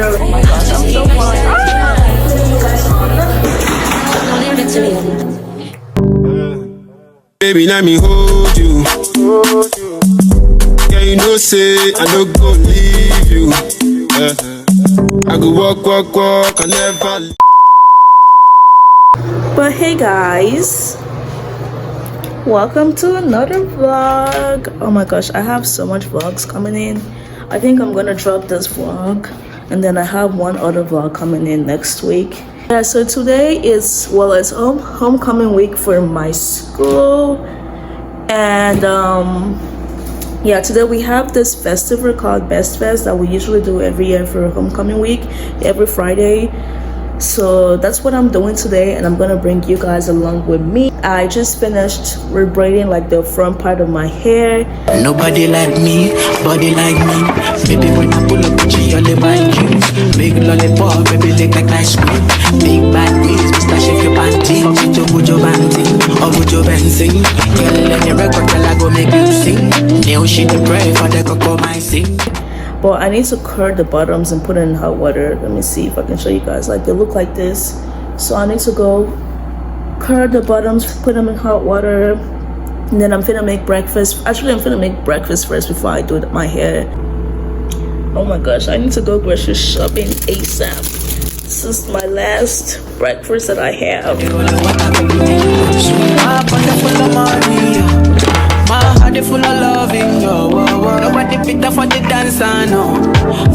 girl. Oh my gosh, I'm so fun. Baby, let me hold you. Yeah, you know, say I don't go leave you. I go walk, I never. But hey guys, welcome to another vlog. Oh my gosh, I have so much vlogs coming in. I think I'm gonna drop this vlog and then I have one other vlog coming in next week. Yeah, so today is, well, it's homecoming week for my school, and yeah, today we have this festival called Best Fest that we usually do every year for homecoming week, every Friday. So that's what I'm doing today, and I'm gonna bring you guys along with me. I just finished rebraiding like the front part of my hair. Nobody like me, body like me. Baby, when I pull up with you, only my juice. Big lollipop, baby, lick like ice cream. Big bad ways, Mr. Shake your panty. Fuck it, would you banting, or would you bouncing? Girl, let me record, girl, I go make you sing. Now she the pray for the cocoa, my sing. But I need to curl the bottoms and put it in hot water. Let me see if I can show you guys. Like, they look like this. So I need to go curl the bottoms, put them in hot water, and then I'm finna make breakfast. Actually, I'm finna make breakfast first before I do my hair. Oh my gosh, I need to go grocery shopping ASAP. This is my last breakfast that I have. My heart is full of loving, yo. Nobody picked up for the dancer, no.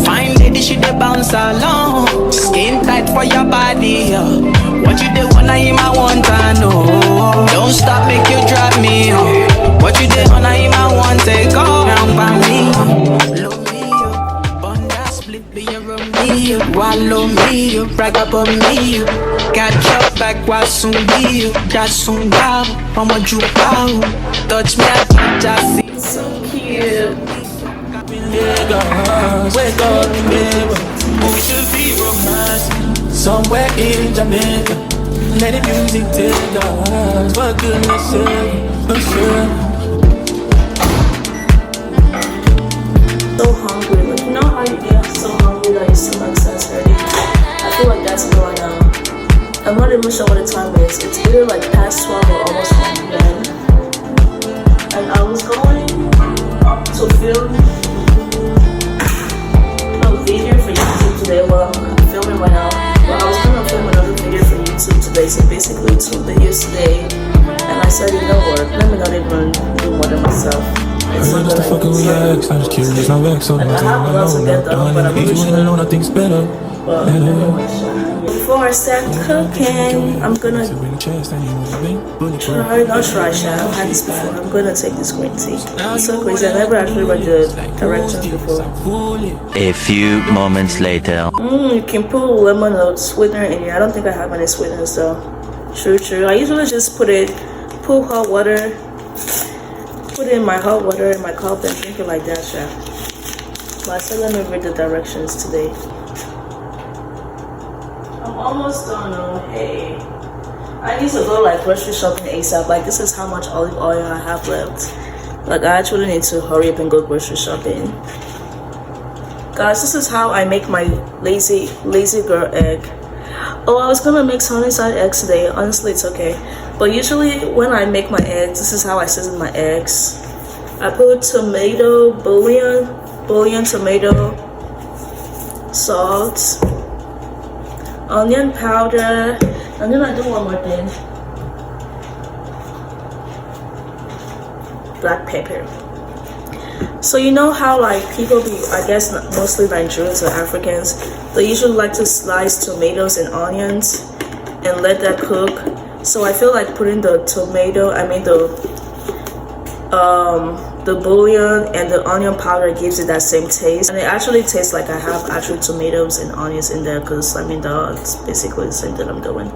Fine lady, she dey bounce along. Skin tight for your body, yo. What you dey wanna him, I want to know. Don't stop, make you drive me, yo. What you dey wanna him, I want take all round by me. Love me, yo. Bun that split, be around me, yo. Wallow me, yo. Brag up on me, yo. Catch your back, what's soon be, yo. Just soon down, I'm a juke out. Touch me, I just see. So cute. Wake up, baby. We should be romancing somewhere in Jamaica. Let the music take us. For goodness sake, for sure. So hungry. Like, you know how you get so hungry that your stomach starts hurting? I feel like that's me right now. I'm not even sure what the time is. It's either like past 12 or almost 1 p.m. And I was going to film a video for YouTube today. Well, I'm filming right now. But I was going to film another video for YouTube today. So basically 2 videos today. And I said, you know what? Let me not even do more than myself. It's not gonna fucking relax, I'm just curious, I'm vexed, so I have lots to get done, but I'm pretty sure. I think's better. Before I start cooking, I'm gonna try, not try, I've had this before. I'm gonna take this green tea. It's so crazy, I never actually read the directions before. A few moments later. You can put lemon or sweetener in here. I don't think I have any sweeteners though. True. I usually just put hot water, put it in my hot water in my cup and drink it like that, chef. But I said let me read the directions today. I'm almost done. Hey, I need to go like grocery shopping ASAP. Like, this is how much olive oil I have left. Like, I actually need to hurry up and go grocery shopping. Guys, this is how I make my lazy girl egg. Oh, I was gonna make sunny side eggs today. Honestly, it's okay. But usually when I make my eggs, this is how I season my eggs. I put tomato, bouillon, tomato, salt, onion powder, and then I do one more thing. Black pepper. So you know how like people be, I guess mostly Nigerians or Africans, they usually like to slice tomatoes and onions and let that cook. So I feel like putting the bouillon and the onion powder gives it that same taste, and it actually tastes like I have actual tomatoes and onions in there, because I mean that's basically the same that I'm doing.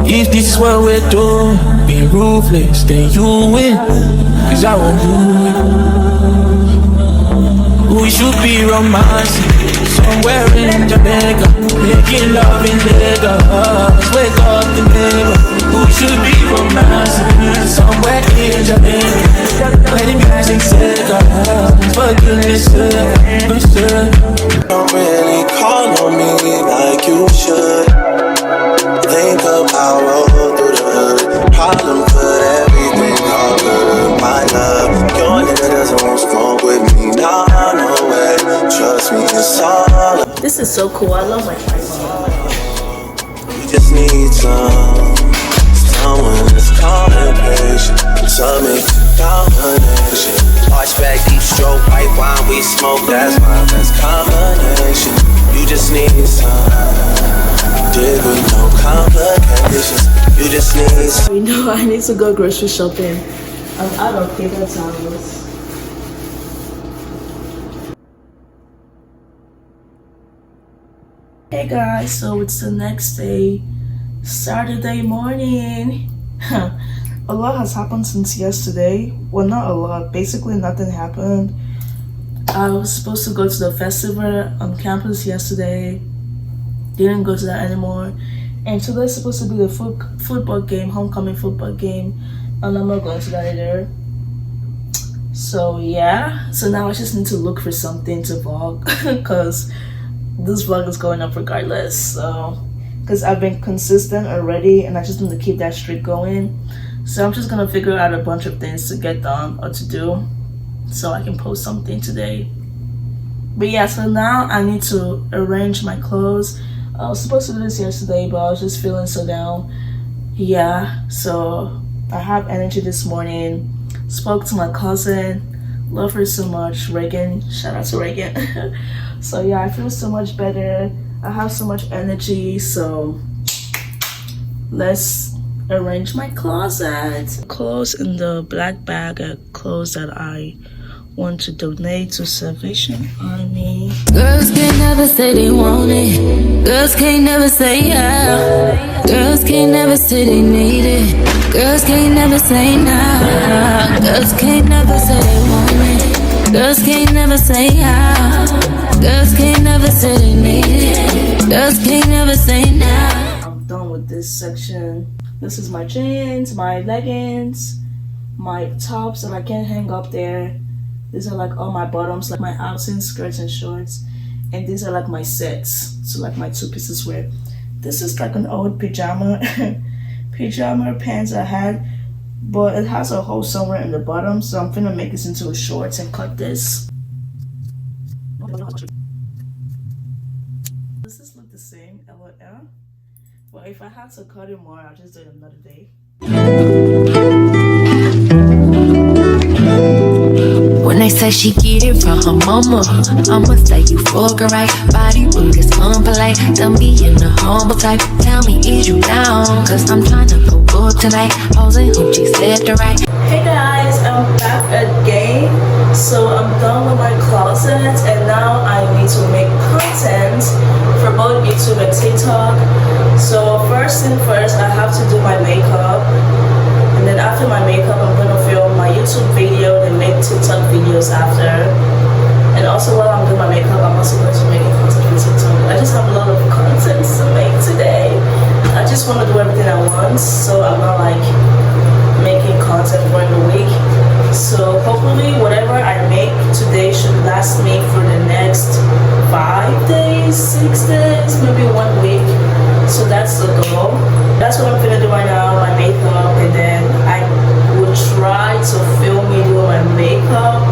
If this is what we're doing, being ruthless, then you win. Cause I won't do it. We should be romancing somewhere in Jamaica, making love in Lagos. Wake up the neighbor. We should be romancing somewhere can say God, but listen. Don't really call on me like you should. Think of how I roll through the hood. Problem put everything all good. My love, your nigga doesn't want smoke with me. Nah, no way. Trust me, it's all. This is so cool. I love my tripod. You just need someone that's calm and patient. Some combination. Watch back, deep stroke, white wine, we smoke. That's my best combination. You just need dig with no complications. You just need You know, I need to go grocery shopping. I'm out of paper towels. Hey guys, so it's the next day, Saturday morning. A lot has happened since yesterday. Well, not a lot, basically nothing happened. I was supposed to go to the festival on campus yesterday. Didn't go to that anymore. And today's supposed to be the football game, homecoming football game. And I'm not going to that either. So yeah, so now I just need to look for something to vlog because this vlog is going up regardless. So, because I've been consistent already and I just need to keep that streak going. So I'm just gonna figure out a bunch of things to get done or to do so I can post something today. But yeah, so now I need to arrange my clothes. I was supposed to do this yesterday, but I was just feeling so down. Yeah, so I have energy this morning. Spoke to my cousin. Love her so much, Reagan. Shout out to Reagan. So yeah, I feel so much better. I have so much energy, so let's arrange my closet. Clothes in the black bag are clothes that I want to donate to Salvation Army. Girls can't never say they want it. Girls can't never say yeah. Girls can't never say they need it. Girls can't never say nah. Girls can't never say they want it. Girls can't never say yeah. Girls can't never say they need it. Girls can't never say nah. I'm done with this section. This is my jeans, my leggings, my tops that I can't hang up there. These are like all my bottoms, like my outing skirts and shorts. And these are like my sets, so like my two pieces wear. This is like an old pajama pants I had, but it has a hole somewhere in the bottom, so I'm finna make this into a shorts and cut this. Does this look the same? LOL. Well, if I have to cut it more, I'll just do it another day. When they say she get it from her mama, I'ma say you fuck her right. Body rude is unpolite. Don't be in the humble type. Tell me, is you down? Cause I'm trying to go up tonight. Posing hoochie left to right. Hey guys, I'm back again. So I'm done with my closet and now I need to make content for both YouTube and TikTok. So first thing first, I have to do my makeup. And then after my makeup, I'm gonna film my YouTube video and make TikTok videos after. And also while I'm doing my makeup, I'm also going to make content for TikTok. I just have a lot of content to make today. I just want to do everything at once, so I'm not like making content during the week. So hopefully whatever I make today should last me for the next 5 days, 6 days, maybe 1 week. So that's the goal. That's what I'm gonna do right now, my makeup, and then I will try to film me doing my makeup.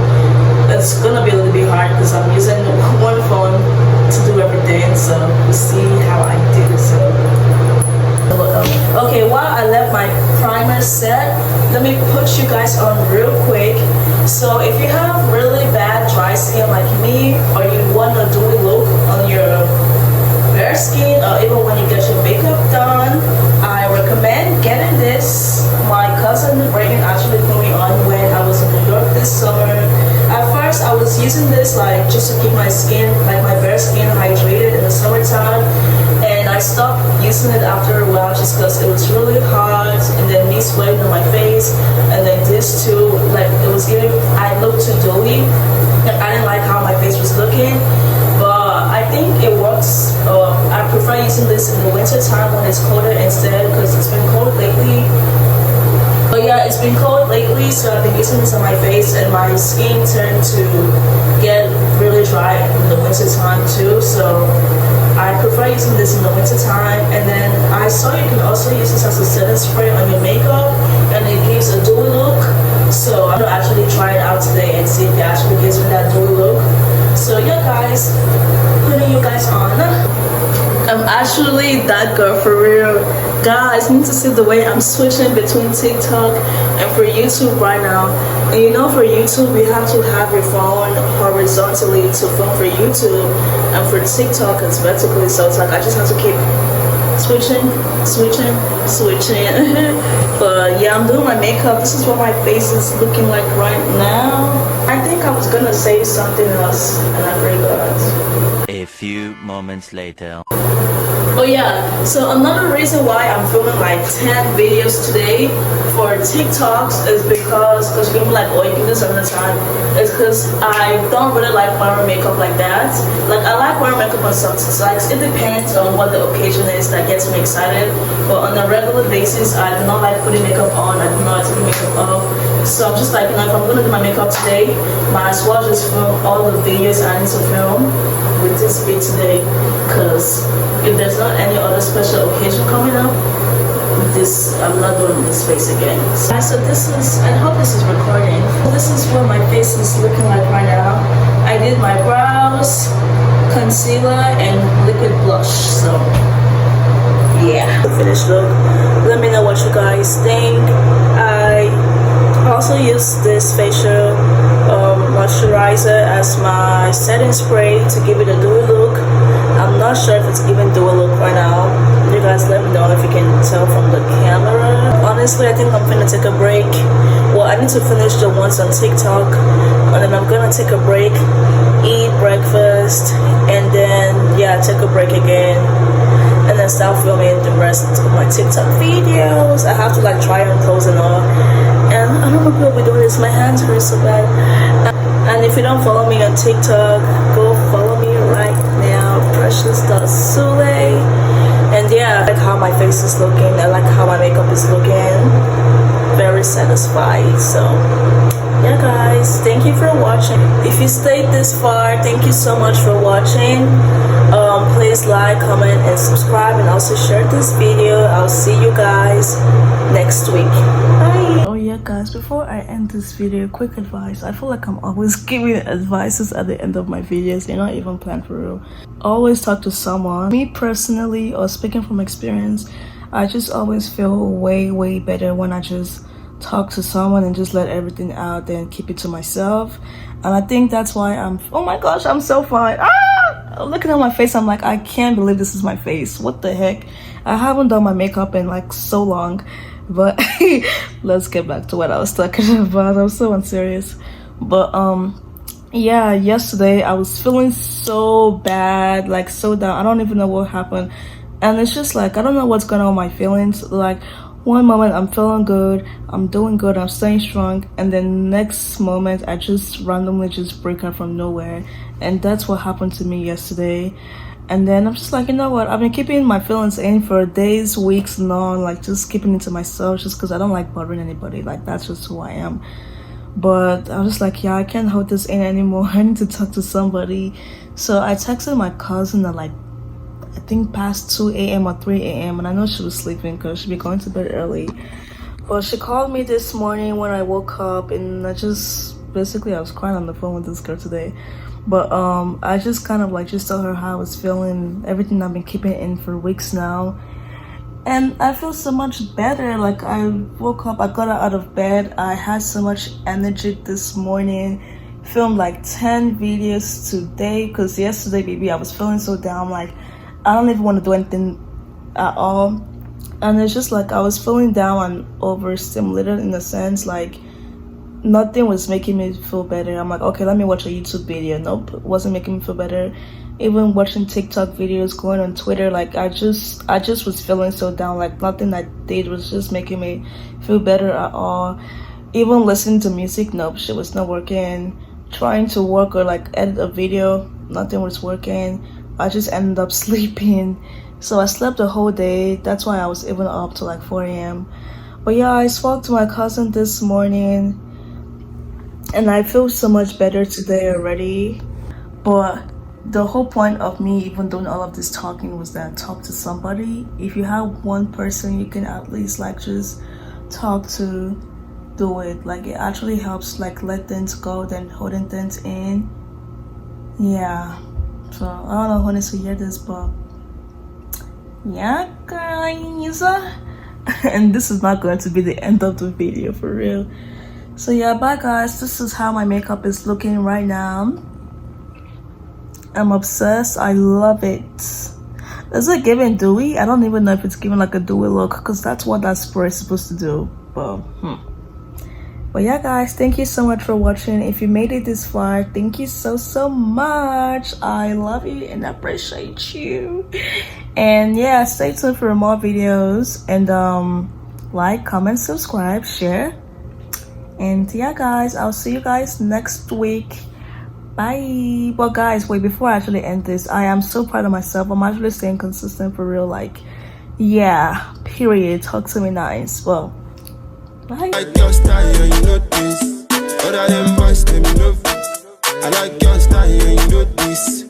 It's gonna be a little bit hard because I'm using one phone to do everything, so we'll see how I do. So okay, while I left my primer set, let me put you guys on real quick. So if you have really bad dry skin like me, or you want a dewy look on your bare skin, or even when you get your makeup done, I recommend getting this. My cousin Reagan actually put me on when I was in New York this summer. At first I was using this like just to keep my skin, like my bare skin, hydrated in the summertime, and I stopped using it after a while just because it was really hot, and then me sweating on my face, and then this too, like it was giving, I looked too dewy, and I didn't like how my face was looking. But I think it works. I prefer using this in the winter time when it's colder instead, because it's been cold lately. But yeah, it's been cold lately, so I've been using this on my face, and my skin turned to get really dry in the winter time too. So I prefer using this in the winter time. And then I saw you can also use this as a setting spray on your makeup, and it gives a dewy look. So I'm gonna actually try it out today and see if it actually gives me that dewy look. So yeah, guys, putting you guys on. I'm actually that girl for real. Guys, you need to see the way I'm switching between TikTok and for YouTube right now. And you know, for YouTube, you have to have your phone horizontally to film for YouTube, and for TikTok, it's vertically. So it's like I just have to keep switching. But yeah, I'm doing my makeup. This is what my face is looking like right now. I think I was gonna say something else and I forgot. A few moments later. Oh yeah, so another reason why I'm filming like 10 videos today for TikToks is because you're gonna be like, oh, you can do this another time. It's because I don't really like wearing makeup like that. Like, I like wearing makeup on some like it depends on what the occasion is that gets me excited. But on a regular basis, I do not like putting makeup on. I do not like taking makeup off. So I'm just like, you know, if I'm gonna do my makeup today, might as well just film all the videos I need to film with this vid today. Because if there's not any other special occasion coming up, I'm not doing this face again. So this is, I hope this is recording. This is what my face is looking like right now. I did my brows, concealer, and liquid blush. So yeah, the finished look. Let me know what you guys think. I also use this facial moisturizer as my setting spray to give it a dewy look. I'm not sure if it's even dewy look right now. You guys let me know if you can tell from the camera. Honestly, I think I'm gonna take a break. Well, I need to finish the ones on TikTok, and then I'm gonna take a break, eat breakfast, and then yeah, take a break again, and then start filming the rest of my TikTok videos. I have to like try on clothes and all, and I don't know if I'll be doing this. My hands hurt so bad. And if you don't follow me on TikTok, go follow me right now, Sule. And yeah, I like how my face is looking. I like how my makeup is looking. Very satisfied. So yeah, guys, thank you for watching. If you stayed this far, thank you so much for watching. Please like, comment, and subscribe, and also share this video. I'll see you guys next week. Bye. Oh yeah, guys, before I end this video, quick advice. I feel like I'm always giving advices at the end of my videos. They're not even planned for real. Always talk to someone. Me personally, or speaking from experience, I just always feel way better when I just talk to someone and just let everything out, then keep it to myself. And I think that's why oh my gosh, I'm so fine. Looking at my face, I'm like, I can't believe this is my face. What the heck? I haven't done my makeup in like so long. But let's get back to what I was talking about. I'm so unserious. But yeah, yesterday I was feeling so bad, like so down. I don't even know what happened. And it's just like, I don't know what's going on with my feelings. Like, one moment I'm feeling good, I'm doing good, I'm staying strong, and then next moment I just randomly just break out from nowhere. And that's what happened to me yesterday. And then I'm just like, you know what, I've been keeping my feelings in for days, weeks long, like just keeping it to myself, just because I don't like bothering anybody. Like, that's just who I am. But I was just like, yeah, I can't hold this in anymore. I need to talk to somebody. So I texted my cousin at like, I think past 2 a.m. or 3 a.m. and I know she was sleeping because she'd be going to bed early. But she called me this morning when I woke up, and I was crying on the phone with this girl today. But I just kind of like just told her how I was feeling, everything I've been keeping in for weeks now. And I feel so much better. Like, I woke up, I got out of bed, I had so much energy this morning. Filmed like 10 videos today because yesterday, baby, I was feeling so down. Like, I don't even want to do anything at all. And it's just like I was feeling down and overstimulated in a sense. Like, nothing was making me feel better. I'm like, okay, let me watch a YouTube video. Nope, it wasn't making me feel better. Even watching TikTok videos, going on Twitter, like I just was feeling so down. Like, nothing I did was just making me feel better at all. Even listening to music, nope, shit was not working. Trying to work or like edit a video, nothing was working. I just ended up sleeping. So I slept the whole day. That's why I was even up to like 4 a.m. But yeah, I spoke to my cousin this morning and I feel so much better today already. But the whole point of me even doing all of this talking was that talk to somebody. If you have one person you can at least like just talk to, do it. Like it actually helps like let things go than holding things in. Yeah, so I don't know when to hear this, but yeah guys, and this is not going to be the end of the video for real. So yeah, bye guys. This is how my makeup is looking right now. I'm obsessed. I love it. Is it giving dewy? I don't even know if it's giving like a dewy look, because that's what that spray is supposed to do. But yeah guys, thank you so much for watching. If you made it this far, thank you so much. I love you and appreciate you. And yeah, stay tuned for more videos, and like, comment, subscribe, share. And yeah guys, I'll see you guys next week. Bye. But guys, wait, before I actually end this, I am so proud of myself. I'm actually staying consistent for real. Like, yeah, period. Talk to me nice. Well, bye. I like your style, you know this. Other than boys, them you know. I like your style, you know this.